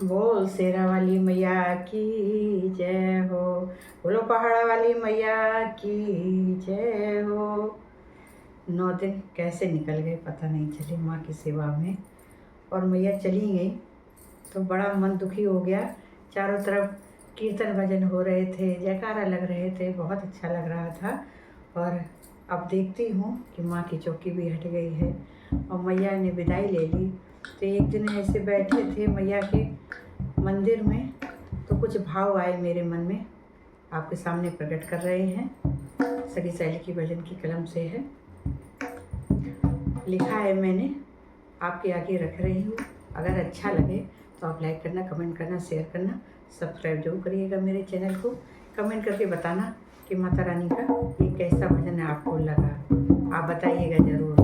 बोल शेरा वाली मैया की जय हो, बोलो पहाड़ा वाली मैया की जय हो। 9 दिन कैसे निकल गए पता नहीं चले माँ की सेवा में, और मैया चली गई तो बड़ा मन दुखी हो गया। चारों तरफ कीर्तन भजन हो रहे थे, जयकारा लग रहे थे, बहुत अच्छा लग रहा था। और अब देखती हूँ कि माँ की चौकी भी हट गई है और मैया ने विदाई ले ली। तो एक दिन ऐसे बैठे थे मैया के मंदिर में, तो कुछ भाव आए मेरे मन में, आपके सामने प्रकट कर रहे हैं। सखी सहेली की भजन की कलम से है, लिखा है मैंने, आपके आगे रख रही हूँ। अगर अच्छा लगे तो आप लाइक करना, कमेंट करना, शेयर करना, सब्सक्राइब जरूर करिएगा मेरे चैनल को। कमेंट करके बताना कि माता रानी का ये कैसा भजन है आपको लगा, आप बताइएगा ज़रूर।